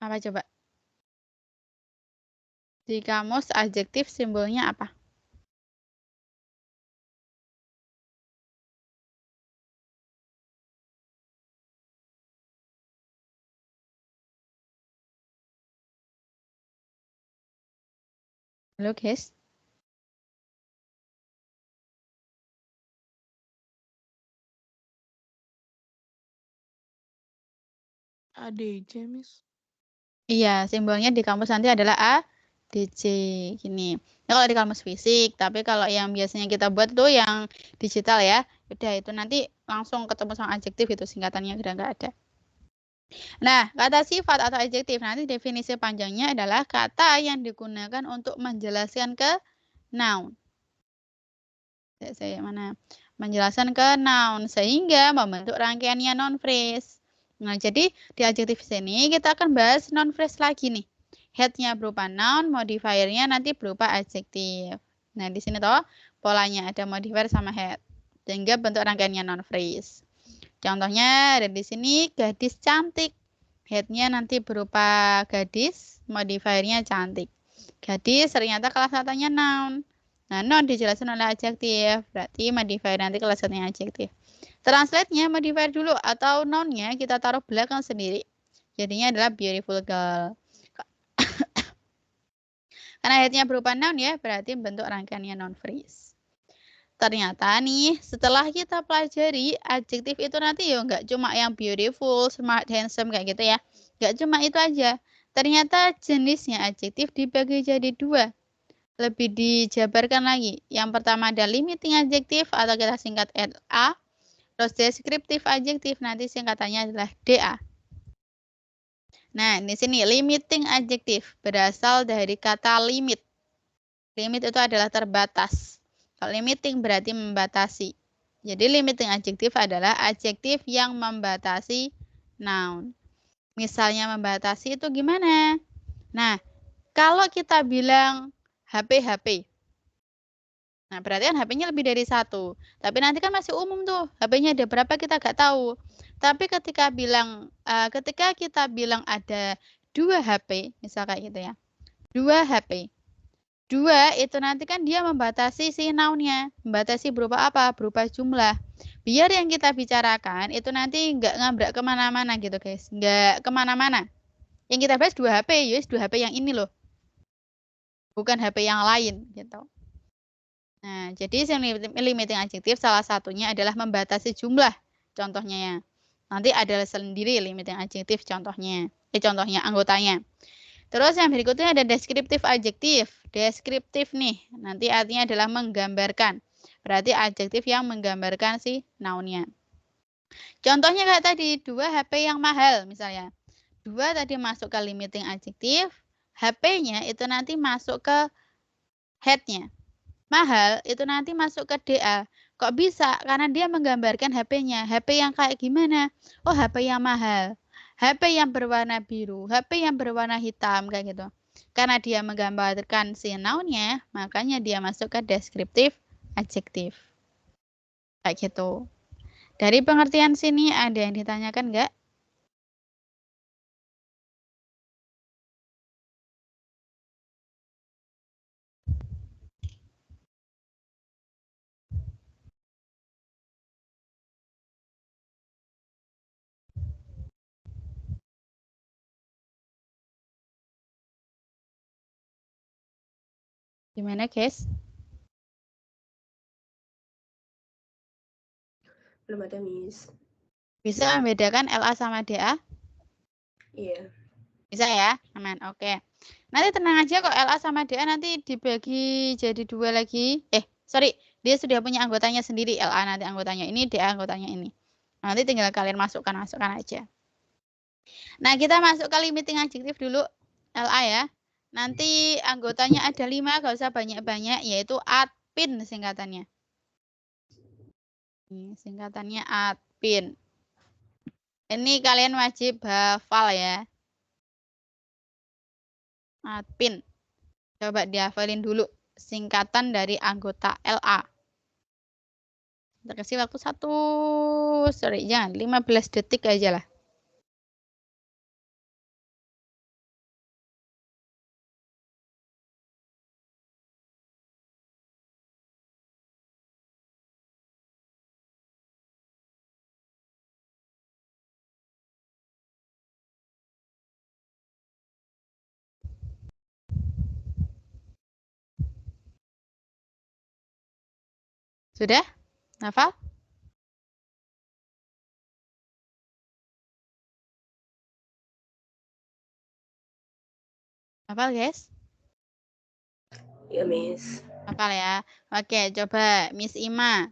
Apa coba? Di kamus adjektif simbolnya apa? Halo guys. ADJ, Miss. Iya, simbolnya di kamus nanti adalah ADJ. Gini. Nah, kalau di kamus fisik, tapi kalau yang biasanya kita buat tuh yang digital ya, udah itu nanti langsung ketemu sama adjektif itu singkatannya udah nggak ada. Nah, kata sifat atau adjektif nanti definisi panjangnya adalah kata yang digunakan untuk menjelaskan ke noun. Saya mana? Menjelaskan ke noun sehingga membentuk rangkaiannya non phrase. Nah, jadi di adjektif sini kita akan bahas non phrase lagi nih. Headnya berupa noun, modifiernya nanti berupa adjektif. Nah, di sini toh polanya ada modifier sama head. Sehingga bentuk rangkaiannya non phrase. Contohnya ada di sini gadis cantik. Headnya nanti berupa gadis, modifiernya cantik. Gadis ternyata kelas katanya noun. Nah, noun dijelaskan oleh adjektif. Berarti modifier nanti kelas katanya adjektif. Translate-nya modifier dulu atau noun-nya kita taruh belakang sendiri. Jadinya adalah beautiful girl. Karena headnya berupa noun ya, berarti bentuk rangkaiannya non phrase. Ternyata nih, setelah kita pelajari adjektif itu nanti ya nggak cuma yang beautiful, smart, handsome kayak gitu ya. Nggak cuma itu aja. Ternyata jenisnya adjektif dibagi jadi dua. Lebih dijabarkan lagi. Yang pertama ada limiting adjektif atau kita singkat LA. Terus descriptive adjektif nanti singkatannya adalah DA. Nah, di sini limiting adjektif berasal dari kata limit. Limit itu adalah terbatas. Kalau limiting berarti membatasi. Jadi limiting adjektif adalah adjektif yang membatasi noun. Misalnya membatasi itu gimana? Nah, kalau kita bilang HP. Nah, berarti kan HP-nya lebih dari satu. Tapi nanti kan masih umum tuh. HP-nya ada berapa kita nggak tahu. Tapi ketika kita bilang ada 2 HP, misal kayak gitu ya. 2 HP. 2 itu nanti kan dia membatasi si noun-nya. Membatasi berupa apa? Berupa jumlah. Biar yang kita bicarakan itu nanti nggak ngabrak kemana-mana gitu guys. Nggak kemana-mana. Yang kita bahas 2 HP, yus 2 HP yang ini loh. Bukan HP yang lain gitu. Nah, jadi limiting adjektif salah satunya adalah membatasi jumlah. Contohnya ya. Nanti ada sendiri limiting adjektif contohnya. Contohnya anggotanya. Terus yang berikutnya ada deskriptif adjektif. Deskriptif nih, nanti artinya adalah menggambarkan. Berarti adjektif yang menggambarkan si noun-nya. Contohnya kayak tadi, 2 HP yang mahal misalnya. 2 tadi masuk ke limiting adjektif, HP-nya itu nanti masuk ke head-nya. Mahal itu nanti masuk ke DA. Kok bisa? Karena dia menggambarkan HP-nya. HP yang kayak gimana? Oh, HP yang mahal. HP yang berwarna biru, HP yang berwarna hitam kayak gitu. Karena dia menggambarkan si noun-nya, makanya dia masuk ke deskriptif adjektif. Kayak gitu. Dari pengertian sini ada yang ditanyakan nggak? Gimana, guys? Belum ada, Miss. Bisa membedakan LA sama DA? Iya. Bisa ya, aman. Oke. Nanti tenang aja kok LA sama DA nanti dibagi jadi 2 lagi. Sorry, dia sudah punya anggotanya sendiri. LA nanti anggotanya ini, DA anggotanya ini. Nanti tinggal kalian masukkan aja. Nah, kita masuk ke limiting adjektif dulu. LA ya. Nanti anggotanya ada 5, gak usah banyak-banyak, yaitu adpin singkatannya. Ini singkatannya adpin. Ini kalian wajib hafal ya. Adpin. Coba dihafalin dulu singkatan dari anggota LA. Kita kasih waktu 15 detik aja lah. Sudah? Hafal? Hafal, guys? Ya, Miss. Hafal ya. Oke, coba Miss Ima.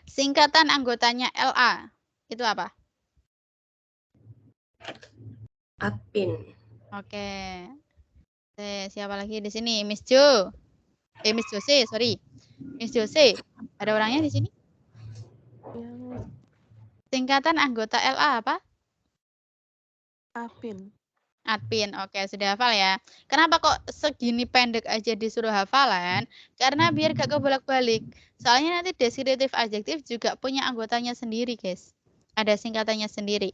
Singkatan anggotanya LA. Itu apa? Admin. Oke. Siapa lagi di sini? Miss Jo. Miss Jose, sorry. Miss Jose. Ada orangnya di sini? Ya, Miss. Singkatan anggota LA apa? Apin. Admin. Oke, sudah hafal ya. Kenapa kok segini pendek aja disuruh hafalan? Karena biar gak kebolak-balik. Soalnya nanti deskriptif adjektif juga punya anggotanya sendiri, guys. Ada singkatannya sendiri.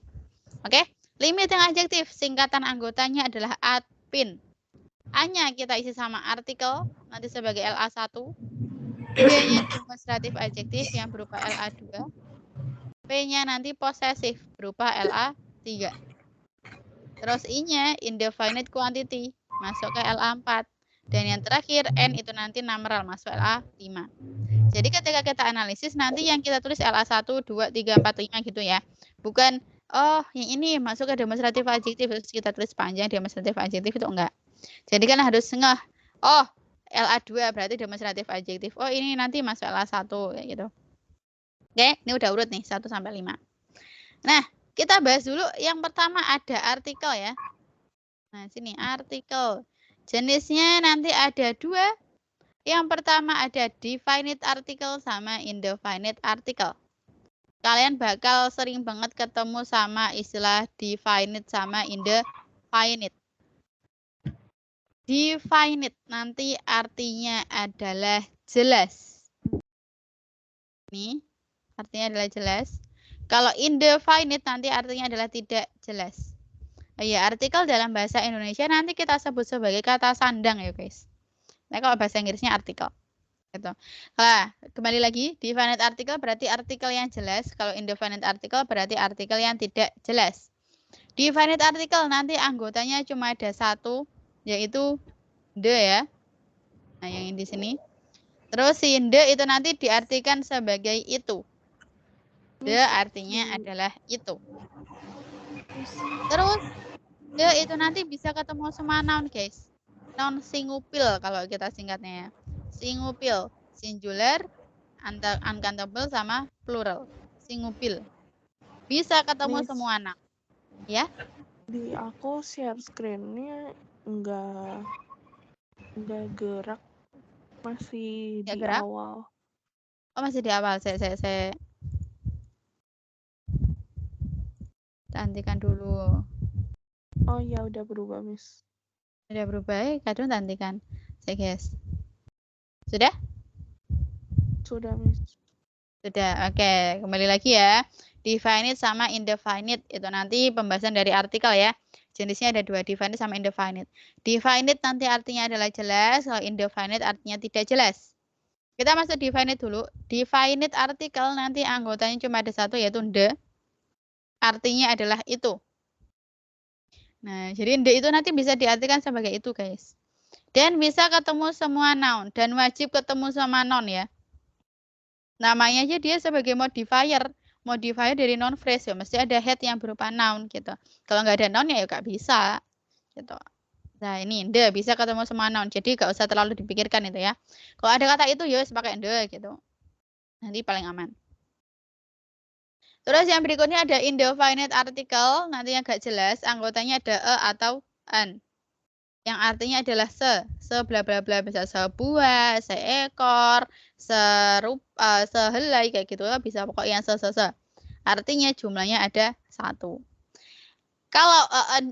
Oke, limiting adjektif. Singkatan anggotanya adalah admin. A-nya kita isi sama artikel, nanti sebagai LA1. B-nya demonstratif adjektif yang berupa LA2. P-nya nanti posesif berupa LA3. Terus I-nya indefinite quantity masuk ke LA4. Dan yang terakhir N itu nanti numeral masuk LA5. Jadi ketika kita analisis nanti yang kita tulis LA1, 2, 3, 4, 5 gitu ya. Bukan oh yang ini masuk ke demonstratif adjektif terus kita tulis panjang demonstratif adjektif itu enggak. Jadi kan harus ngeh. Oh, LA2 berarti demonstratif adjektif. Oh, ini nanti masuk LA1 kayak gitu. Oke, ini udah urut nih 1 sampai 5. Nah, kita bahas dulu yang pertama ada artikel ya. Nah, sini artikel. Jenisnya nanti ada 2. Yang pertama ada definite article sama indefinite article. Kalian bakal sering banget ketemu sama istilah definite sama indefinite. Definite nanti artinya adalah jelas. Nih, artinya adalah jelas. Kalau indefinite nanti artinya adalah tidak jelas. Ya, artikel dalam bahasa Indonesia nanti kita sebut sebagai kata sandang ya, guys. Nah, kalau bahasa Inggrisnya artikel. Gitu. Nah, kembali lagi, definite article berarti artikel yang jelas. Kalau indefinite article berarti artikel yang tidak jelas. Definite article nanti anggotanya cuma ada 1, yaitu the ya. Nah, yang di sini. Terus si the itu nanti diartikan sebagai itu. The artinya adalah itu. Terus the itu nanti bisa ketemu sama noun, guys. Noun singupil kalau kita singkatnya ya. Singupil, singular, uncountable sama plural. Singupil. Bisa ketemu Miss, semua noun. Ya? di aku share screen-nya enggak gerak, masih Nggak di gerak? awal. Oh, masih di awal. Saya tantikan dulu. Oh ya, udah berubah, Miss. Sudah berubah, kadang tantikan. Saya guys. Sudah? Sudah, Miss. Sudah. Oke, kembali lagi ya. Definite sama indefinite itu nanti pembahasan dari artikel ya. Jenisnya ada 2, definite sama indefinite. Definite nanti artinya adalah jelas, kalau indefinite artinya tidak jelas. Kita masuk definite dulu. Definite artikel nanti anggotanya cuma ada 1 yaitu the. Artinya adalah itu. Nah, jadi the itu nanti bisa diartikan sebagai itu, guys. Dan bisa ketemu semua noun dan wajib ketemu sama noun ya. Namanya aja dia sebagai modifier. Modifier dari noun phrase ya, mesti ada head yang berupa noun gitu. Kalau nggak ada noun ya nggak bisa gitu. Nah, ini the bisa ketemu sama noun. Jadi nggak usah terlalu dipikirkan itu ya. Kalau ada kata itu ya pakai the gitu. Nanti paling aman. Terus yang berikutnya ada indefinite article, nanti yang nggak jelas, anggotanya ada a atau an. Yang artinya adalah se bla bla bla, bisa sebuah, seekor, sehelai kayak gitu lah, bisa pokoknya se. Artinya jumlahnya ada 1. Kalau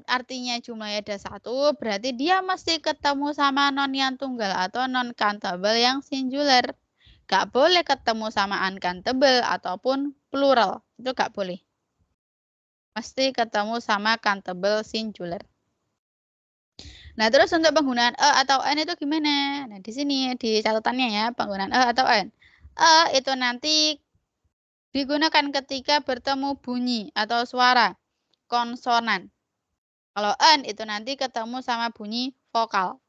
artinya jumlahnya ada 1, berarti dia mesti ketemu sama non yang tunggal atau non countable yang singular. Gak boleh ketemu sama uncountable ataupun plural. Itu gak boleh. Mesti ketemu sama countable singular. Nah, terus untuk penggunaan e atau n itu gimana? Nah, di sini di catatannya ya, penggunaan e atau n. E itu nanti digunakan ketika bertemu bunyi atau suara konsonan. Kalau n itu nanti ketemu sama bunyi vokal.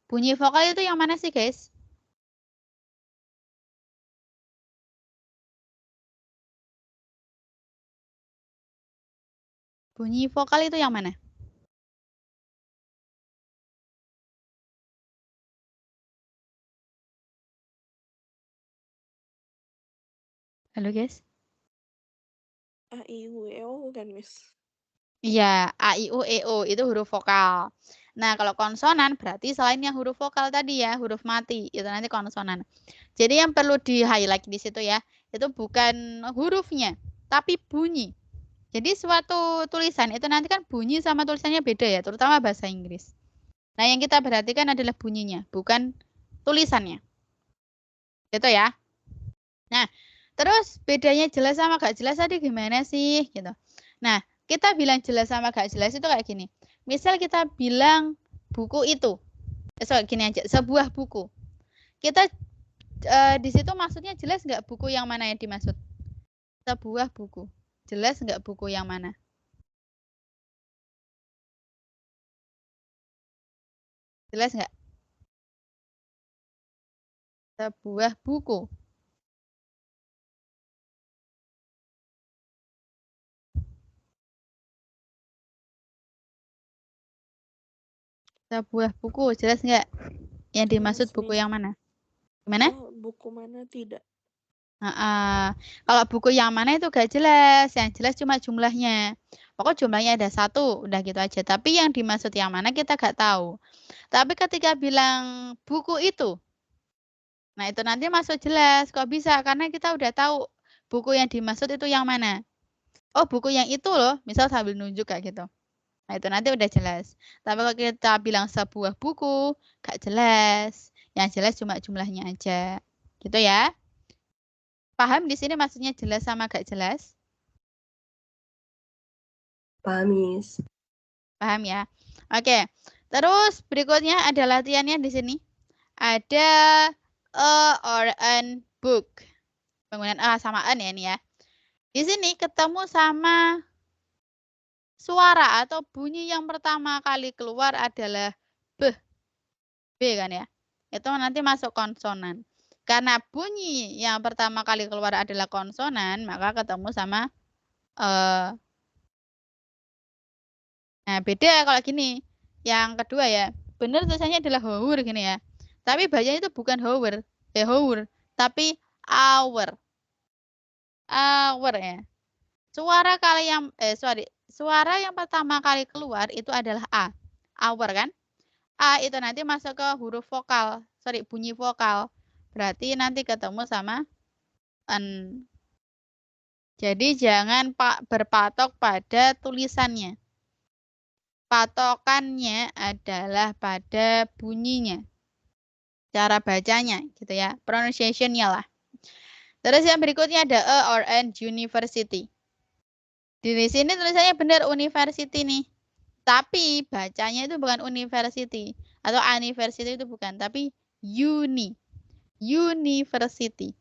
Bunyi vokal itu yang mana sih, guys? Bunyi vokal itu yang mana? Halo guys. A, I, U, E, O kan, Miss? Iya, A, I, U, E, O itu huruf vokal. Nah, kalau konsonan berarti selain yang huruf vokal tadi ya, huruf mati, itu nanti konsonan. Jadi yang perlu di-highlight di situ ya, itu bukan hurufnya, tapi bunyi. Jadi suatu tulisan itu nanti kan bunyi sama tulisannya beda ya, terutama bahasa Inggris. Nah, yang kita perhatikan adalah bunyinya, bukan tulisannya. Gitu ya. Nah, terus bedanya jelas sama gak jelas tadi gimana sih? Gitu. Nah, kita bilang jelas sama gak jelas itu kayak gini. Misal kita bilang buku itu. Gini aja, sebuah buku. Kita di situ maksudnya jelas nggak buku yang mana yang dimaksud? Sebuah buku. Jelas nggak buku yang mana? Jelas nggak? Sebuah buku. Sebuah buku, jelas nggak? Yang dimaksud Jelas, buku Miss. yang mana? Gimana? Oh, buku mana tidak? Kalau buku yang mana itu gak jelas, yang jelas cuma jumlahnya. Pokoknya jumlahnya ada 1, udah gitu aja. Tapi yang dimaksud yang mana kita gak tahu. Tapi ketika bilang buku itu, nah itu nanti masuk jelas. Kok bisa? Karena kita udah tahu buku yang dimaksud itu yang mana. Oh, buku yang itu loh, misal sambil nunjuk kayak gitu. Nah itu nanti udah jelas. Tapi kalau kita bilang sebuah buku, gak jelas. Yang jelas cuma jumlahnya aja. Gitu ya. Paham di sini maksudnya jelas sama gak jelas? Paham, Miss. Paham ya? Oke. Terus berikutnya ada latihannya di sini. Ada a or an book. Penggunaan a sama an ya ini ya. Di sini ketemu sama suara atau bunyi yang pertama kali keluar adalah b. B kan ya. Itu nanti masuk konsonan. Karena bunyi yang pertama kali keluar adalah konsonan, maka ketemu sama nah, beda kalau gini. Yang kedua ya, benar tulisannya adalah hour gini ya. Tapi bacanya itu bukan hour, hour, tapi hour. Hour ya. Suara yang pertama kali keluar itu adalah A. Hour kan? A itu nanti masuk ke huruf vokal, bunyi vokal. Berarti nanti ketemu sama N. Jadi jangan berpatok pada tulisannya. Patokannya adalah pada bunyinya. Cara bacanya gitu ya. Pronunciation-nya lah. Terus yang berikutnya ada a or an university. Di sini tulisannya benar university nih. Tapi bacanya itu bukan university. Atau university itu bukan. Tapi university.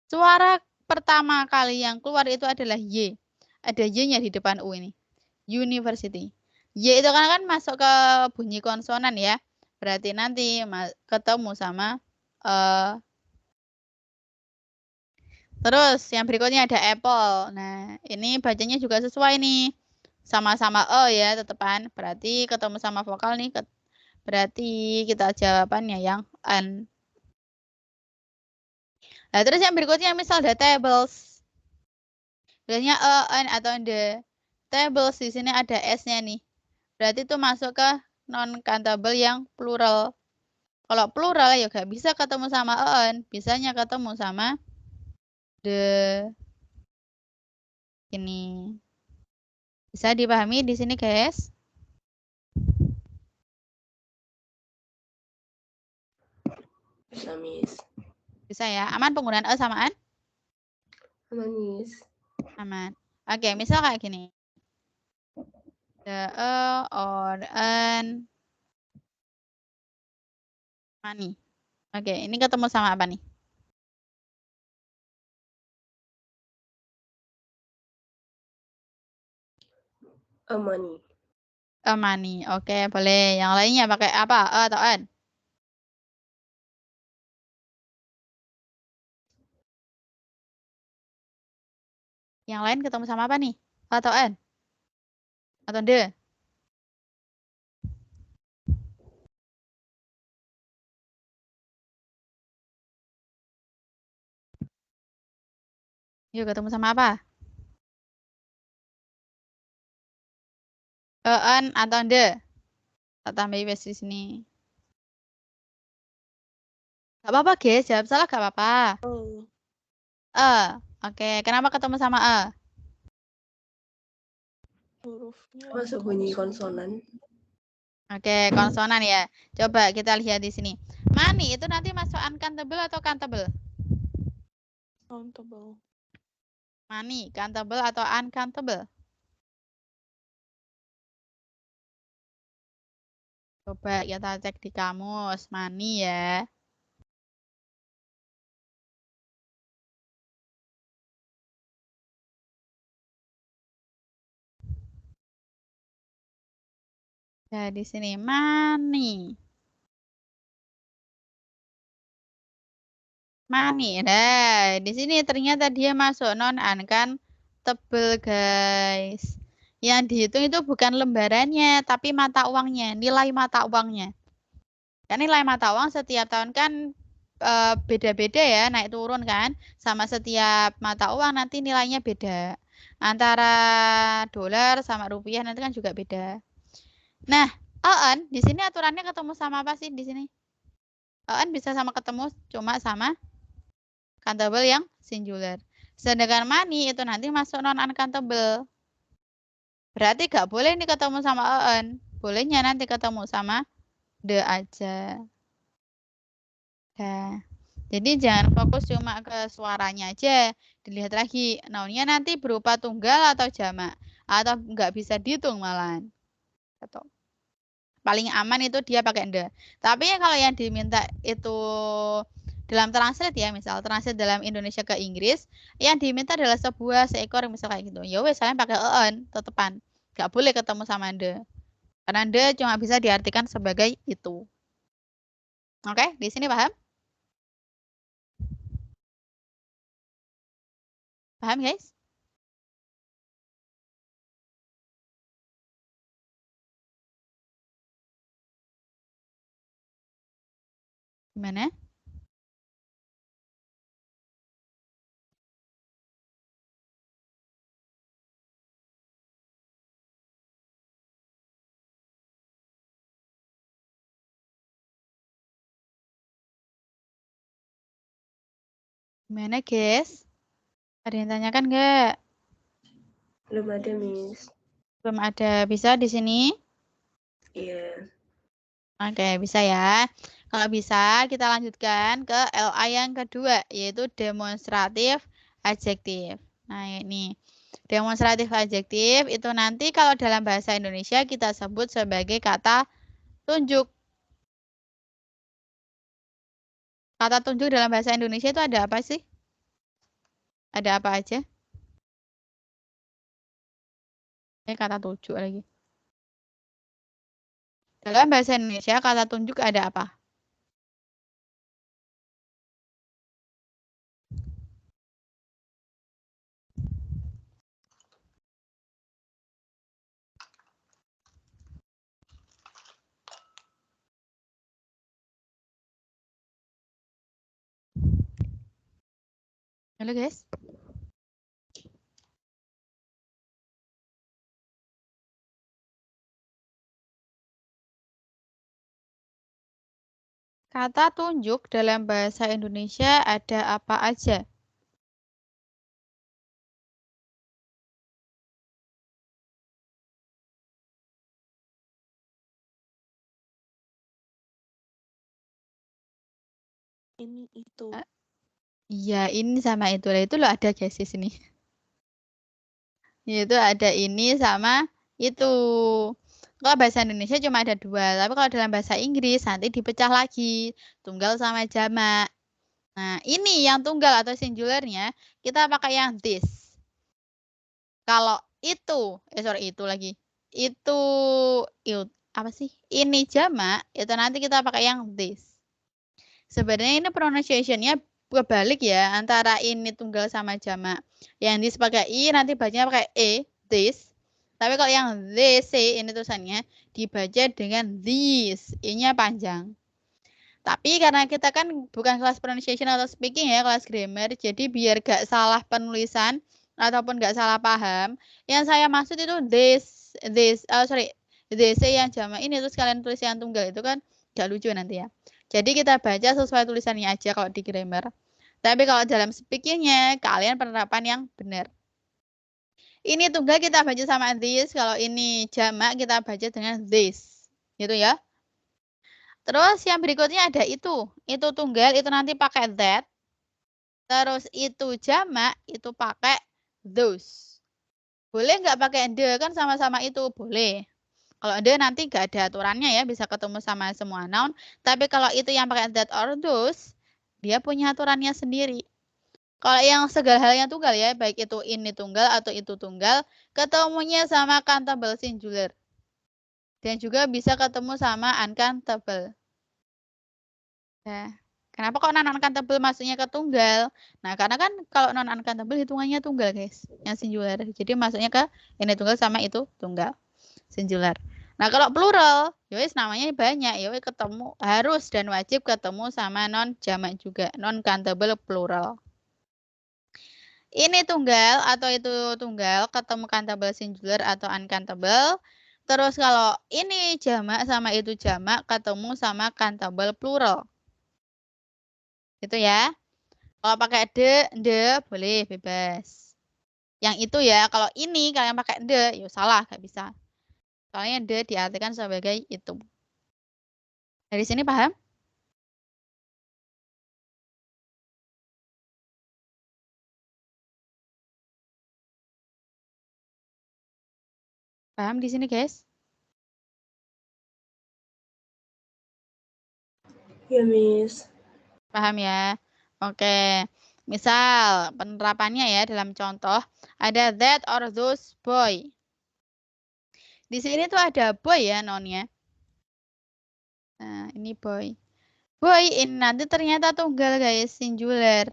Suara pertama kali yang keluar itu adalah Y. Ada Y-nya di depan U ini. University. Y itu kan masuk ke bunyi konsonan ya. Berarti nanti ketemu sama terus yang berikutnya ada apple. Nah, ini bacanya juga sesuai nih. Sama-sama ya, tetepan. Berarti ketemu sama vokal nih. Berarti kita jawabannya yang an. Nah, terus yang berikutnya misal ada tables. Biasanya an atau the. Tables di sini ada S-nya nih. Berarti itu masuk ke non-countable yang plural. Kalau plural ya gak bisa ketemu sama an, bisanya ketemu sama the. Ini. Bisa dipahami di sini, guys? Bisa, Miss. Bisa ya. Aman penggunaan e sama an? Aman, Miss. Aman. Oke, misal kayak gini. The or an money. Oke, ini ketemu sama apa nih? Money. Money. Oke, boleh. Yang lainnya pakai apa? E atau an? Yang lain ketemu sama apa nih? E atau an? Atau de? Yuk ketemu sama apa? En atau de? Tak tambah wes di sini. Gak apa-apa, guys. Jawab salah gak apa-apa. Oke. Kenapa ketemu sama Hurufnya Masuk bunyi konsonan. Oke, konsonan ya. Coba kita lihat di sini. Money itu nanti masuk uncountable atau countable? countable. Money, countable atau uncountable? Coba kita cek di kamus. Money ya. Nah, di sini money. Money. Nah, di sini ternyata dia masuk non-uncountable, guys. Yang dihitung itu bukan lembarannya, tapi mata uangnya, nilai mata uangnya. Kan nilai mata uang setiap tahun kan beda-beda ya, naik turun kan. Sama setiap mata uang nanti nilainya beda. Antara dolar sama rupiah nanti kan juga beda. Nah, ON di sini aturannya ketemu sama apa sih di sini? ON bisa sama ketemu cuma sama countable yang singular. Sedangkan money itu nanti masuk non-uncountable. Berarti gak boleh nih ketemu sama ON. Bolehnya nanti ketemu sama the aja. Nah, jadi jangan fokus cuma ke suaranya aja. Dilihat lagi, nounnya nanti berupa tunggal atau jamak. Atau nggak bisa dihitung malahan. Atau paling aman itu dia pakai the. Tapi kalau yang diminta itu dalam translate ya, misal translate dalam Indonesia ke Inggris, yang diminta adalah seekor misal kayak gitu. Ya wes, kalian pakai on, tetepan. Nggak boleh ketemu sama the. Karena the cuma bisa diartikan sebagai itu. Oke, di sini paham? Paham, guys? Gimana? Gimana, guys? Ada yang tanyakan nggak? Belum ada, Miss. Belum ada. Bisa di sini? Iya. Oke, bisa ya. Kalau bisa, kita lanjutkan ke LA yang kedua, yaitu demonstratif adjektif. Nah, ini. Demonstratif adjektif itu nanti kalau dalam bahasa Indonesia kita sebut sebagai kata tunjuk. Kata tunjuk dalam bahasa Indonesia itu ada apa sih? Ada apa aja? Ini kata tunjuk lagi. Dalam bahasa Indonesia kata tunjuk ada apa? Halo, guys. Kata tunjuk dalam bahasa Indonesia ada apa aja? Ini itu. Iya, ini sama itu. Itu loh ada guys di sini. Yaitu ada ini sama itu. Kalau bahasa Indonesia cuma ada dua, tapi kalau dalam bahasa Inggris nanti dipecah lagi. Tunggal sama jamak. Nah, ini yang tunggal atau singularnya, kita pakai yang this. Kalau itu, itu lagi. Itu, apa sih? Ini jamak, itu nanti kita pakai yang this. Sebenarnya ini pronunciation-nya kebalik ya, antara ini tunggal sama jamak. Yang this pakai i, nanti bacanya pakai e, this. Tapi kalau yang this ini tulisannya dibaca dengan these. I-nya panjang. Tapi karena kita kan bukan kelas pronunciation atau speaking ya, kelas grammar. Jadi biar gak salah penulisan ataupun gak salah paham. Yang saya maksud itu this yang jamak ini terus kalian tulis yang tunggal itu kan gak lucu nanti ya. Jadi kita baca sesuai tulisannya aja kalau di grammar. Tapi kalau dalam speakingnya kalian penerapan yang benar. Ini tunggal kita baca sama this. Kalau ini jamak kita baca dengan this. Gitu ya. Terus yang berikutnya ada itu. Itu tunggal itu nanti pakai that. Terus itu jamak itu pakai those. Boleh nggak pakai the? Kan sama-sama itu. Boleh. Kalau the nanti nggak ada aturannya ya. Bisa ketemu sama semua noun. Tapi kalau itu yang pakai that or those. Dia punya aturannya sendiri. Kalau yang segala halnya tunggal ya. Baik itu ini tunggal atau itu tunggal. Ketemunya sama countable singular. Dan juga bisa ketemu sama uncountable. Nah, kenapa kok non-uncountable masuknya ke tunggal? Nah, karena kan kalau non-uncountable hitungannya tunggal, guys. Yang singular. Jadi masuknya ke ini tunggal sama itu tunggal. Singular. Nah, kalau plural, yowes namanya banyak. Yowes ketemu harus dan wajib ketemu sama non-jamak juga. Non-countable plural. Ini tunggal atau itu tunggal ketemu countable singular atau uncountable. Terus kalau ini jamak sama itu jamak ketemu sama countable plural. Gitu ya. Kalau pakai the boleh bebas. Yang itu ya, kalau ini kalian pakai the, ya salah, nggak bisa. Soalnya the diartikan sebagai itu. Dari sini paham? Paham di sini, guys? Ya, Miss. Paham ya? Oke. Misal penerapannya ya dalam contoh ada that or those boy. Di sini tuh ada boy ya nonnya. Nah, ini boy. Boy ini nanti ternyata tunggal guys, singular.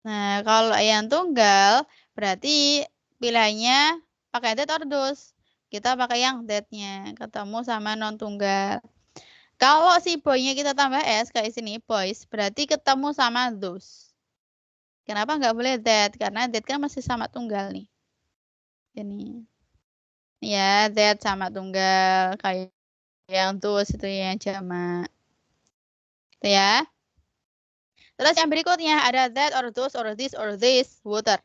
Nah, kalau yang tunggal berarti pilihannya pakai that or those. Kita pakai yang that-nya, ketemu sama non tunggal. Kalau si boy-nya kita tambah s kayak sini boys, berarti ketemu sama those. Kenapa nggak boleh that? Karena that kan masih sama tunggal nih. Ini. Ya, that sama tunggal kayak yang those itu yang jamak. Itu ya. Terus yang berikutnya ada that or those or this or this water.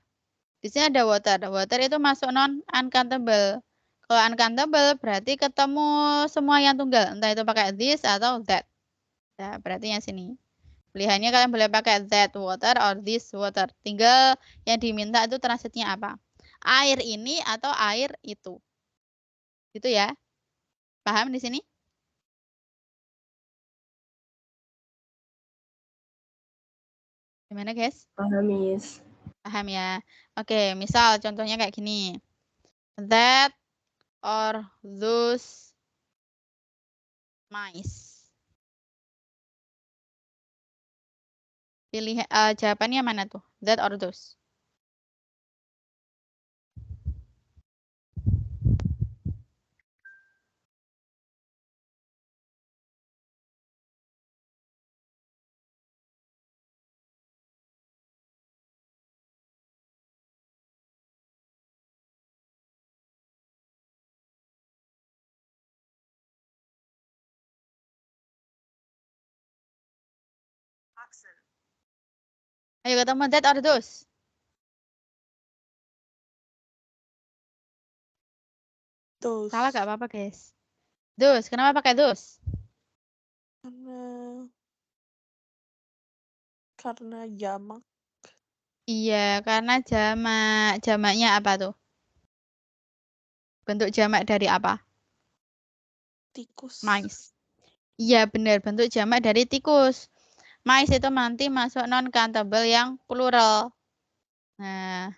Di sini ada water. Water itu masuk non uncountable. Kalau uncountable berarti ketemu semua yang tunggal. Entah itu pakai this atau that. Nah, berarti yang sini. Pilihannya kalian boleh pakai that water or this water. Tinggal yang diminta itu transitnya apa. Air ini atau air itu. Gitu ya. Paham di sini? Gimana guys? Paham, Miss. Paham ya. Oke, misal contohnya kayak gini. That or those mice. Pilih jawabannya mana tuh? That or those? Ayo ketemu that or those? Those. Salah gak apa-apa guys. Those, kenapa pakai those? Karena jamak. Iya, karena jamak. Jamaknya apa tuh? Bentuk jamak dari apa? Tikus. Mice. Iya, benar. Bentuk jamak dari tikus. Mice itu nanti masuk non-countable yang plural. Nah,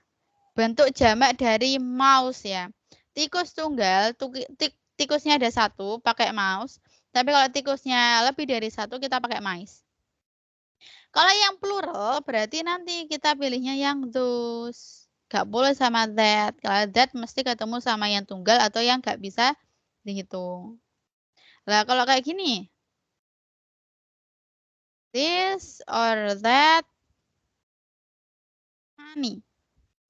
bentuk jamak dari mouse ya. Tikus tunggal, tikusnya ada satu, pakai mouse. Tapi kalau tikusnya lebih dari satu, kita pakai mice. Kalau yang plural, berarti nanti kita pilihnya yang those. Gak boleh sama that. Kalau that mesti ketemu sama yang tunggal atau yang gak bisa dihitung. Lah kalau kayak gini. This or that. Nah, nih.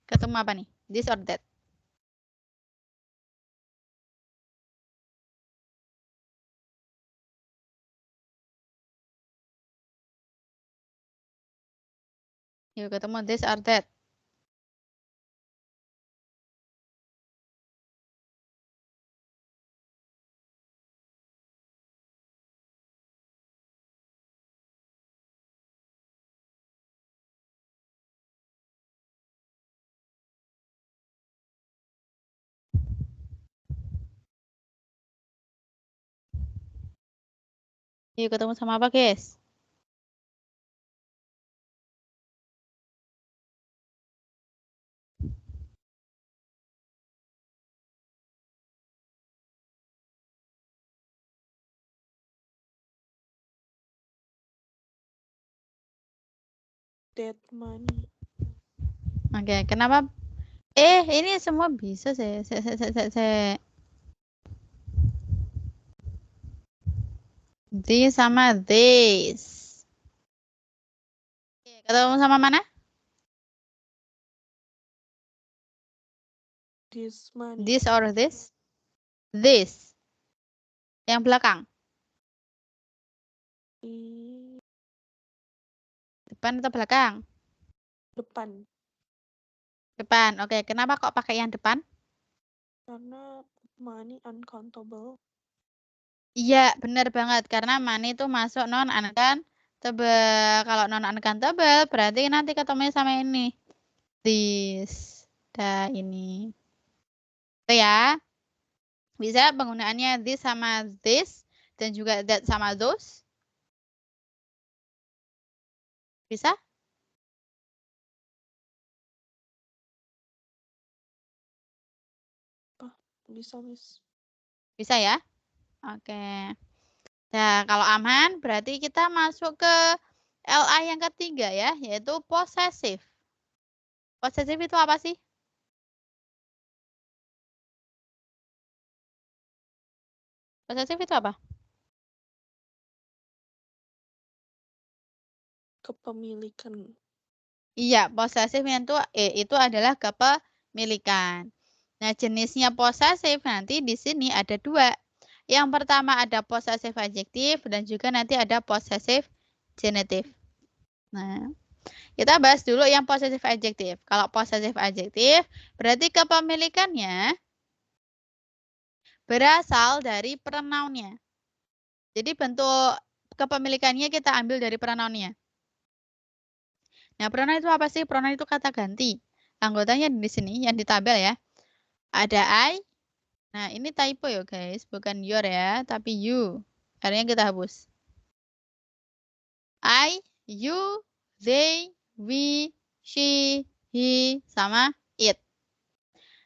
Ketemu apa nih? This or that. Yuk ketemu this or that. Yuk ketemu sama apa, guys? Dead money. Oke, kenapa? Ini semua bisa saya. This sama this. Ketemu sama mana? This money. This or this? This. Yang belakang. Depan atau belakang? Depan. Depan. Oke, kenapa kok pakai yang depan? Karena money uncountable. Iya, benar banget. Karena money itu masuk non-uncountable. Kalau non-uncountable, berarti nanti ketemunya sama ini. This. Dah ini. Itu ya. Bisa penggunaannya this sama this. Dan juga that sama those. Bisa? Bisa, Miss. Bisa ya? Oke. Nah, kalau aman, berarti kita masuk ke LA yang ketiga ya, yaitu possessive. Possessive itu apa sih? Possessive itu apa? Kepemilikan. Iya, possessive itu adalah kepemilikan. Nah, jenisnya possessive nanti di sini ada dua. Yang pertama ada possessive adjective dan juga nanti ada possessive genitive. Nah, kita bahas dulu yang possessive adjective. Kalau possessive adjective berarti kepemilikannya berasal dari pronounnya. Jadi bentuk kepemilikannya kita ambil dari pronounnya. Nah, pronoun itu apa sih? Pronoun itu kata ganti. Anggotanya di sini yang di tabel ya. Ada I. Nah, ini typo ya guys, bukan your ya, tapi you. Akhirnya kita hapus. I, you, they, we, she, he, sama it.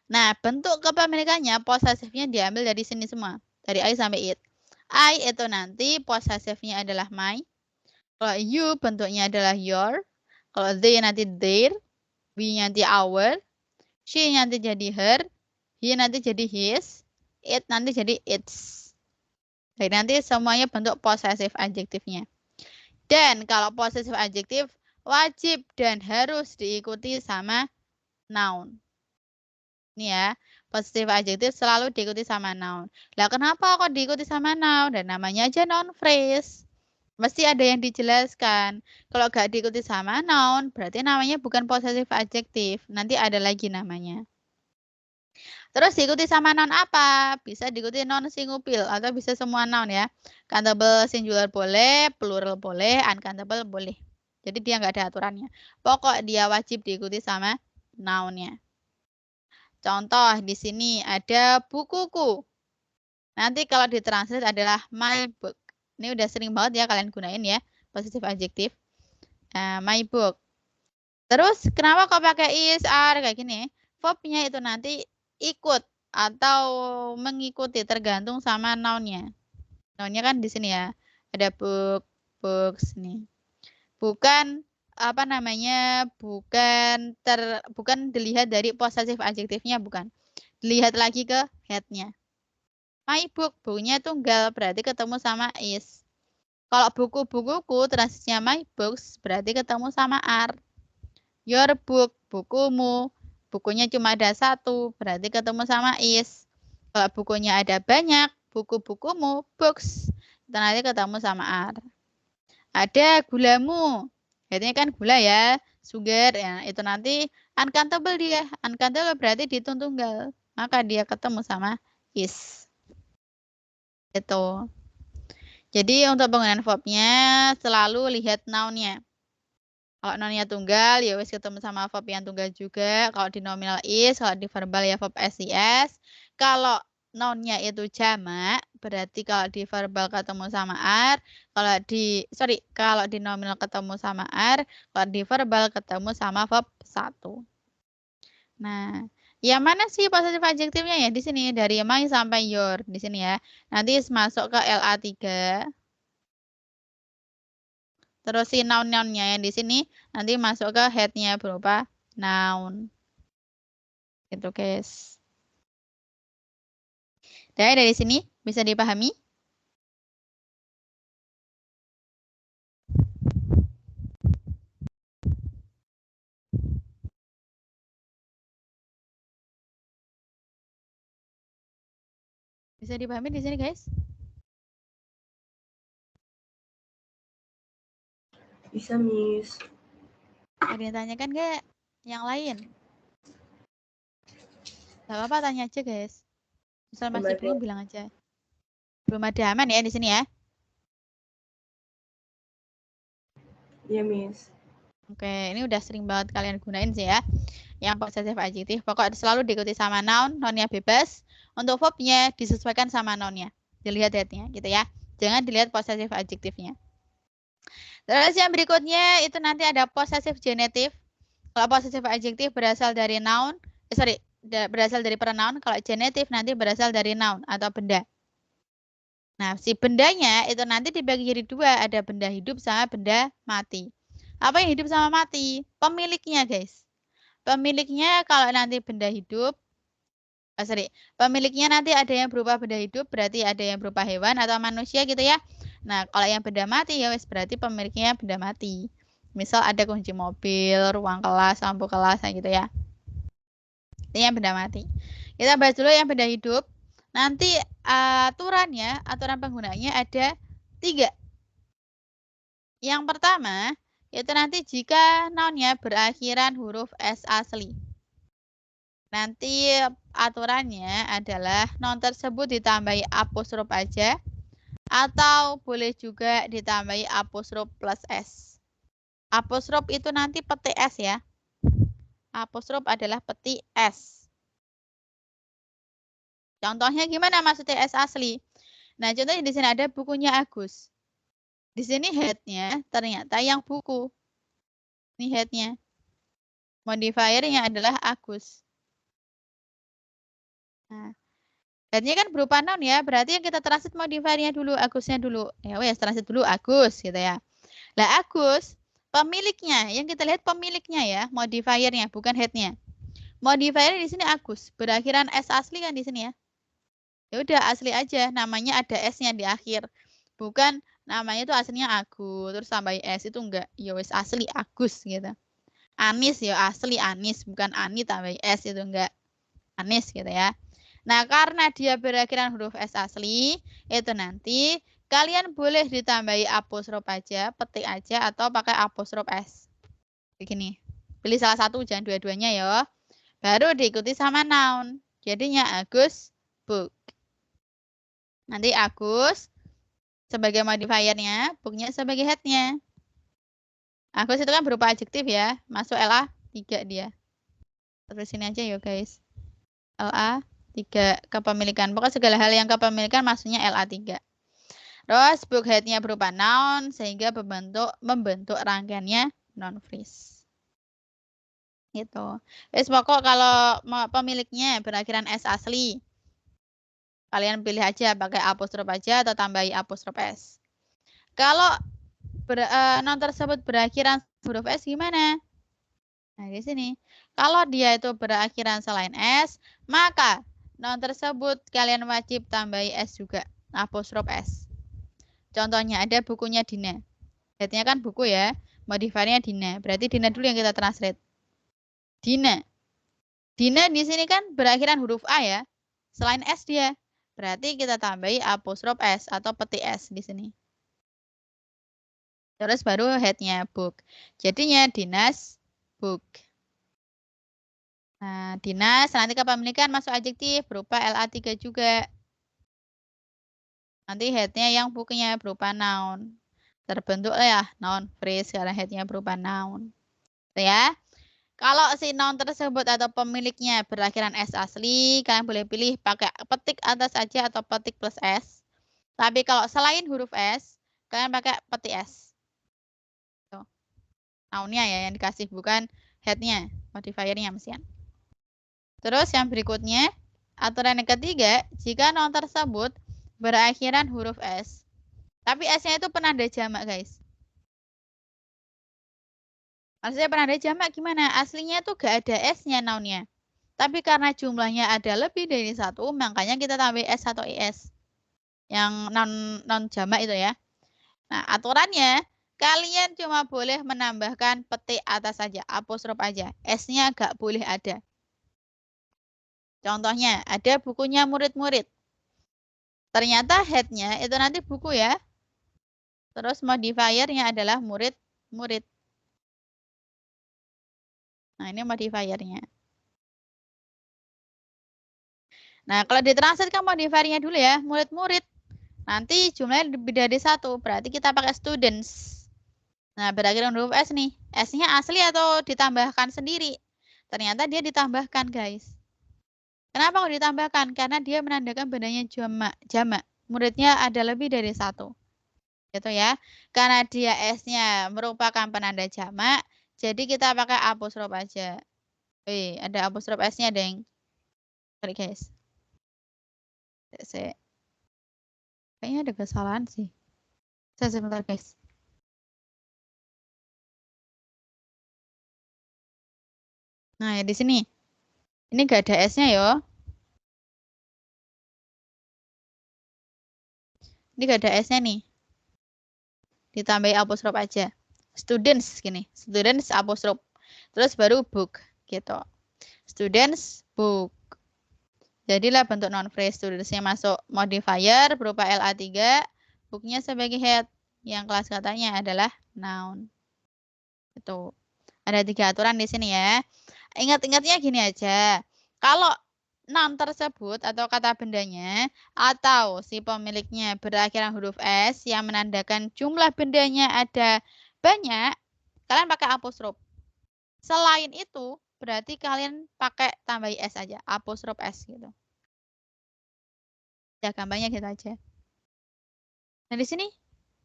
Nah, bentuk kepemilikannya, posesifnya diambil dari sini semua. Dari I sampai it. I itu nanti posesifnya adalah my. Kalau you bentuknya adalah your. Kalau they nanti their. We nanti our. She nanti jadi her. He nanti jadi his. It nanti jadi its. Jadi nanti semuanya bentuk possessive adjektifnya. Dan kalau possessive adjektif wajib dan harus diikuti sama noun. Ini ya, possessive adjektif selalu diikuti sama noun. Lah kenapa kok diikuti sama noun? Dan namanya aja noun phrase. Mesti ada yang dijelaskan. Kalau nggak diikuti sama noun, berarti namanya bukan possessive adjektif. Nanti ada lagi namanya. Terus diikuti sama noun apa? Bisa diikuti noun singupil atau bisa semua noun ya. Countable singular boleh, plural boleh, uncountable boleh. Jadi dia nggak ada aturannya. Pokok dia wajib diikuti sama nounnya. Contoh di sini ada bukuku. Nanti kalau ditranslate adalah my book. Ini udah sering banget ya kalian gunain ya, positive adjektif. My book. Terus kenapa kok pakai is, are kayak gini? Verbnya itu nanti ikut atau mengikuti tergantung sama nounnya. Nounnya kan di sini ya. Ada book, books nih. Bukan apa namanya bukan dilihat dari possessive adjektifnya, bukan. Dilihat lagi ke head-nya. My book, bukunya tunggal berarti ketemu sama is. Kalau buku-bukuku transisinya my books berarti ketemu sama are. Your book, bukumu, bukunya cuma ada satu berarti ketemu sama is. Kalau bukunya ada banyak, buku-bukumu, books, itu nanti ketemu sama are. Ada gulamu, ini kan gula ya, sugar, ya itu nanti uncountable dia. Uncountable berarti dihitung tunggal, maka dia ketemu sama is. Itu. Jadi untuk penggunaan verbnya selalu lihat noun-nya. Kalau noun-nya tunggal ya wis ketemu sama verb yang tunggal juga. Kalau di nominal is, kalau di verbal ya verb SIS. Kalau noun-nya itu jamak, berarti kalau di verbal ketemu sama are, kalau di nominal ketemu sama are, kalau di verbal ketemu sama verb 1. Nah, yang mana sih possessive adjektifnya ya? Di sini dari my sampai your di sini ya. Nanti masuk ke LA3. Terus si noun-nounnya yang di sini nanti masuk ke head-nya berupa noun. Gitu, guys. Dari sini bisa dipahami? Bisa dipahami di sini, guys? Bisa, Miss. Ada yang tanyakan nggak? Yang lain? Gak apa-apa, tanya aja, guys. Misal masih bingung, bilang aja. Belum ada aman ya di sini ya? Iya, Miss. Oke, ini udah sering banget kalian gunain sih ya. Yang possessive adjective, pokoknya selalu diikuti sama noun, nounnya bebas. Untuk verbnya disesuaikan sama nounnya. Dilihat headnya gitu ya. Jangan dilihat possessive adjektifnya. Terus yang berikutnya itu nanti ada possessive genitive. Kalau possessive adjective berasal dari noun, berasal dari pronoun. Kalau genitive nanti berasal dari noun atau benda. Nah, si bendanya itu nanti dibagi jadi dua. Ada benda hidup sama benda mati. Apa yang hidup sama mati? Pemiliknya, guys. Pemiliknya kalau nanti benda hidup, pemiliknya nanti ada yang berupa benda hidup, berarti ada yang berupa hewan atau manusia gitu ya. Nah, kalau yang benda mati ya wes berarti pemiliknya benda mati. Misal ada kunci mobil, ruang kelas, lampu kelas, gitu ya. Ini yang benda mati. Kita bahas dulu yang benda hidup. Nanti aturan penggunaannya ada 3. Yang pertama, itu nanti jika nounnya berakhiran huruf S asli. Nanti aturannya adalah noun tersebut ditambahi apostrof aja, atau boleh juga ditambahi apostrof plus S. Apostrof itu nanti petik S ya. Apostrof adalah petik S. Contohnya gimana maksudnya S asli? Nah, contohnya di sini ada bukunya Agus. Di sini head-nya ternyata yang buku. Ini head-nya. Modifiernya adalah Agus. Nah, head-nya kan berupa noun ya, berarti yang kita transit modifiernya dulu, Agusnya dulu. Ya wes, transit dulu Agus gitu ya. Lah Agus, pemiliknya, yang kita lihat pemiliknya ya, modifiernya, bukan head-nya. Modifiernya di sini Agus, berakhiran S asli kan di sini ya. Ya udah asli aja, namanya ada S-nya di akhir. Bukan namanya itu aslinya Agus, terus tambahin S itu enggak. Ya wes asli Agus gitu. Anis ya asli Anis, bukan Ani tambahin S itu enggak. Anis gitu ya. Nah, karena dia berakhiran huruf S asli, itu nanti kalian boleh ditambahi apostrof aja, petik aja, atau pakai apostrof S. Begini. Pilih salah satu, jangan dua-duanya ya. Baru diikuti sama noun. Jadinya Agus book. Nanti Agus sebagai modifiernya, booknya sebagai headnya. Agus itu kan berupa adjektif ya, masuk LA 3 dia. Terus sini aja ya guys. LA 3 kepemilikan. Pokoknya segala hal yang kepemilikan maksudnya LA 3. Terus book headnya berupa noun sehingga membentuk rangkaiannya noun phrase. Gitu. Wes pokok kalau pemiliknya berakhiran S asli. Kalian pilih aja pakai apostrof aja atau tambahi apostrof S. Kalau noun tersebut berakhiran Huruf S gimana? Nah, di sini. Kalau dia itu berakhiran selain S, maka noun tersebut kalian wajib tambahi S juga. Apostrof S. Contohnya ada bukunya Dina. Headnya kan buku ya. Modifiernya Dina. Berarti Dina dulu yang kita translate. Dina. Dina di sini kan berakhiran huruf A ya. Selain S dia. Berarti kita tambahi apostrof S atau peti S di sini. Terus baru headnya book. Jadinya Dinas book. Nah, Dinas nanti kepemilikan masuk adjektif berupa LA3 juga. Nanti headnya yang booknya berupa noun. Terbentuklah ya noun phrase karena headnya berupa noun. Ya. Kalau si noun tersebut atau pemiliknya berakhiran S asli, kalian boleh pilih pakai petik atas saja atau petik plus S. Tapi kalau selain huruf S, kalian pakai petik S. Tuh. Nounnya ya yang dikasih, bukan headnya, modifiernya mesian. Terus yang berikutnya, aturan yang ketiga, jika noun tersebut berakhiran huruf S. Tapi S-nya itu penanda jamak, guys. Maksudnya penanda jamak gimana? Aslinya tuh gak ada S-nya nounnya. Tapi karena jumlahnya ada lebih dari satu, makanya kita tambah S atau IS. Yang non jamak itu ya. Nah, aturannya, kalian cuma boleh menambahkan petik atas saja, apostrof aja. S-nya gak boleh ada. Contohnya, ada bukunya murid-murid. Ternyata head-nya itu nanti buku ya. Terus modifiernya adalah murid-murid. Nah, ini modifiernya. Nah, kalau ditranslate kan modifiernya dulu ya, murid-murid. Nanti jumlahnya lebih dari satu, berarti kita pakai students. Nah, berakhiran huruf S nih. S-nya asli atau ditambahkan sendiri? Ternyata dia ditambahkan, guys. Kenapa kok ditambahkan? Karena dia menandakan benarnya jamak. Muridnya ada lebih dari satu. Gitu ya. Karena dia S-nya merupakan penanda jamak, jadi kita pakai apostrof aja. Ada apostrof S-nya, Deng. Sorry, guys. Kayaknya ada kesalahan sih. Saya sebentar, guys. Nah, ya di sini. Ini gak ada S-nya yo. Ini gak ada S-nya nih. Ditambahi apostrof aja. Students gini. Students apostrof. Terus baru book gitu. Students book. Jadilah bentuk non phrase. Studentsnya masuk modifier berupa LA3. Booknya sebagai head. Yang kelas katanya adalah noun. Itu. Ada 3 aturan di sini ya. Ingat-ingatnya gini aja. Kalau noun tersebut atau kata bendanya atau si pemiliknya berakhiran huruf S yang menandakan jumlah bendanya ada banyak, kalian pakai apostrof. Selain itu, berarti kalian pakai tambahi S aja, apostrof S gitu. Ya, gampangnya gitu aja. Nah, di sini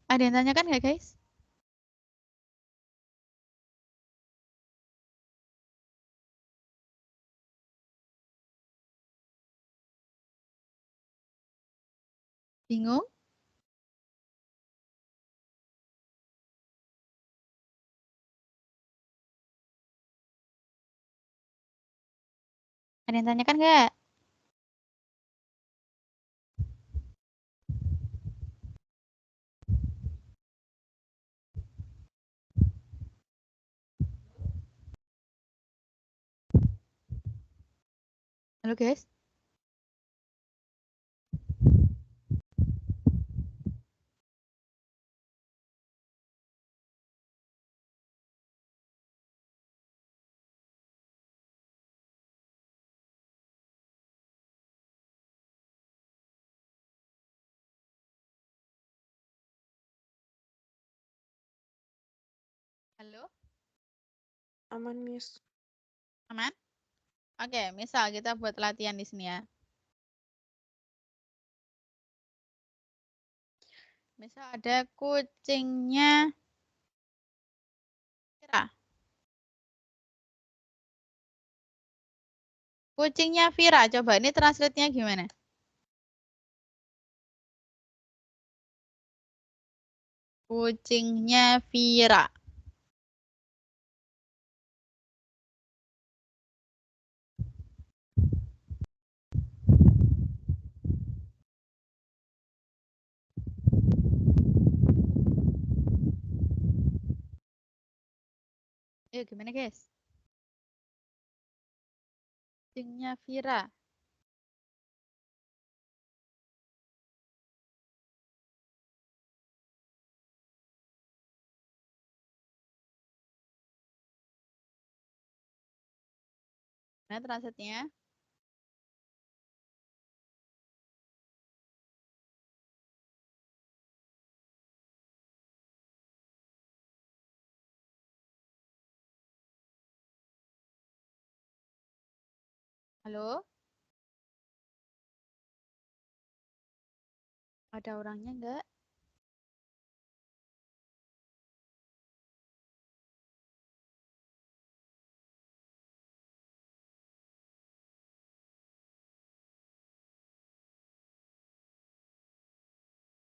ada yang tanyakan nggak, guys? Bingung? Ada yang tanyakan nggak? Halo, guys. Halo? Aman, Miss. Aman? Oke, misal kita buat latihan di sini ya. Misal ada kucingnya Vira. Kucingnya Vira. Coba ini translate-nya gimana? Kucingnya Vira. Ayo gimana guys? Kucingnya Vira. Mana translate-nya? Halo? Ada orangnya enggak?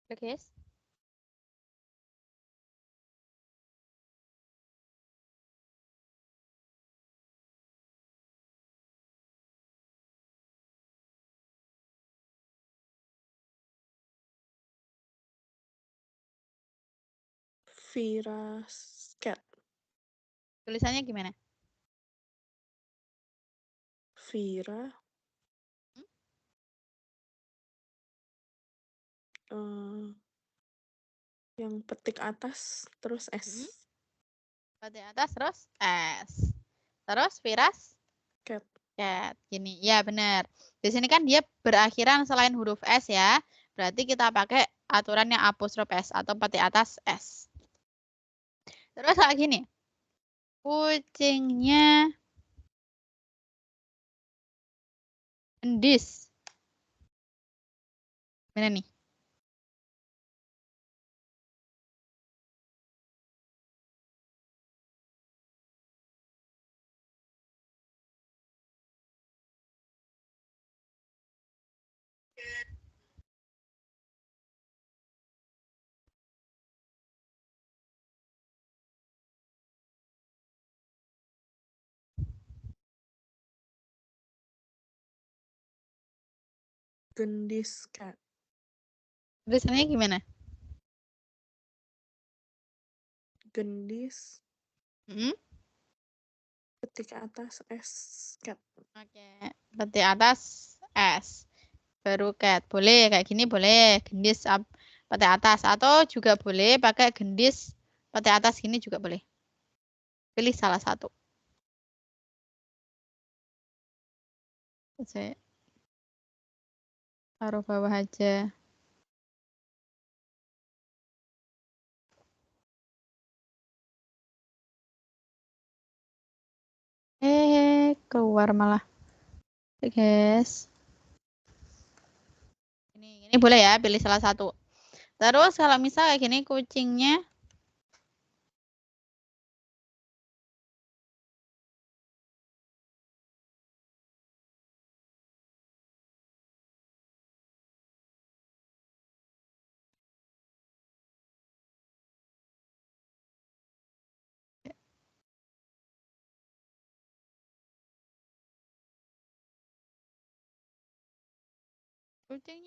Oke guys. Vira's cat. Tulisannya gimana? Vira. Yang petik atas terus S. Pada atas terus S. Terus Vira's Cat. cat. Gini. Ya benar. Di sini kan dia berakhiran selain huruf S ya. Berarti kita pakai aturan yang apostrof S atau petik atas S. Terus kayak gini. Kucingnya Endis. Mana nih? Gendis cat. Tulisannya gimana? Gendis. Hmm? Petik atas S. Cat. Oke. Petik atas S. Baru cat. Boleh kayak gini boleh. Gendis petik atas. Atau juga boleh pakai gendis petik atas gini juga boleh. Pilih salah satu. Saya taruh bawah aja. Keluar malah. Oke, guys. Ini boleh ya, pilih salah satu. Terus kalau misal kayak gini kucingnya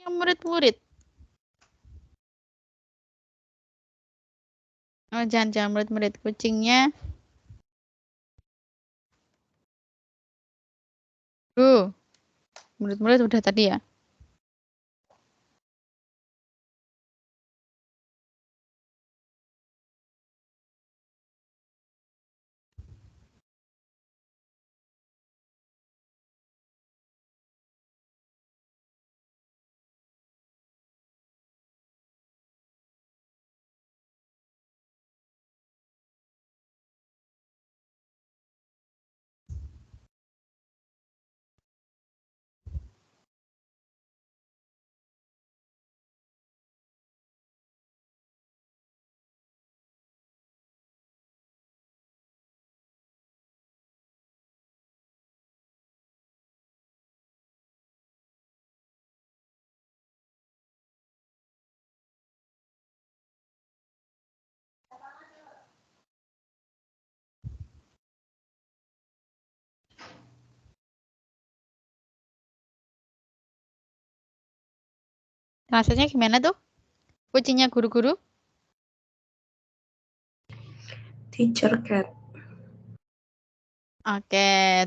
murid-murid. Oh, jangan murid-murid. Kucingnya murid-murid udah tadi ya. Maksudnya gimana tuh? Kucingnya guru-guru? Teacher cat. Oke,